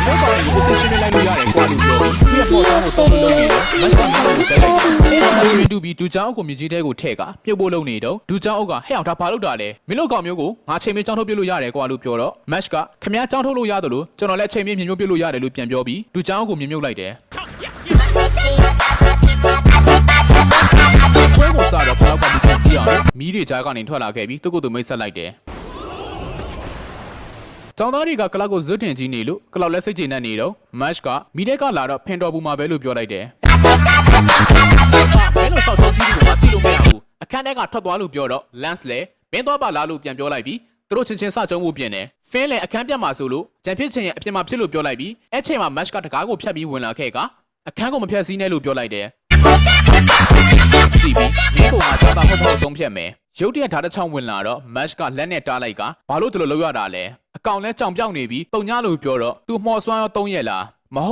ဘောကောင်ကိုစစ်ရှင်းလိုက်လို့ရတယ်ကွာလို့ပြောပြီးသူ့ရဲ့ပေါ်ဆောင်ကိုတုံးလို့လုပ်နေတော့မတ်ကမြေကိုတက်လိုက်တယ်အဲ့ဒါကိုရင်တူပြီးဒူချောင်းအုပ်ကိုမြေကြီးတဲကိုထည့်ကမြုပ်ဖို့လုပ်နေတော့ဒူချောင်းအုပ်ကဟဲ့အောင်ဒါဘာလုပ်တာလဲမင်းတို့ကောင်မျိုးကိုငါချိန်မင်းကြောင်းထုတ်ပြလို့ရတယ်ကွာလို့ပြောတော့မတ်ကခမည်းကြောင်းထုတ်လို့ရတယ်လို့ကျွန်တော်လည်းချိန်မင်းမြေမြုပ်ပြလို့ရတယ်လို့ပြန်ပြောပြီးဒူချောင်းအုပ်ကိုမြေမြုပ်လိုက်တယ်ဘယ်ကိုစားတော့ဘောက်ကမြေကြီးအောင်မီးတွေကြားကနေထွက်လာခဲ့ပြီးသူ့ကိုယ်သူမိတ်ဆက်လိုက်တယ်ကျောင်းသားတွေကကလောက်ကိုဇွတ်တင်ကြီးနေလို့ကလောက်လက်စိတ်ကျဉ်နေတော့မတ်ကမီးတဲ့ကလာတော့ဖင်တော်ဘူးမှာပဲလို့ပြောလိုက်တယ်ဘယ်လိုဆောက်ချုံကြီးကိုမကြည့်လို့မရဘူးအခန်းထဲကထွက်သွားလို့ပြောတော့ Lance လည်းမင်းသွားပါလားလို့ပြန်ပြောလိုက်ပြီးသူတို့ချင်းချင်းစကြုံဖို့ပြင်တယ်ဖင်းလည်းအခန်းပြတ်မှာဆိုလို့ကြံဖြစ်ချင်းရဲ့အပြင်မှာဖြစ်လို့ပြောလိုက်ပြီးအဲ့ချိန်မှာ Match ကတကားကိုဖြတ်ပြီးဝင်လာခဲ့ကအခန်းကိုမဖြတ်စည်းနဲ့လို့ပြောလိုက်တယ်ကြည့်ပြီးမင်းကငါကြောက်တာဟုတ်ဖို့ဆုံးဖြတ်မယ်ရုတ်တရက်ဓာတ်တစ်ချောင်းဝင်လာတော့ Match ကလက်နဲ့တားလိုက်ကဘာလို့ဒီလိုလုပ်ရတာလဲအကောင်လဲကြောင်ပြောက်နေပြီးတုံညလို့ပြောတော့သူမှော်စွမ်းရော3ရက်လား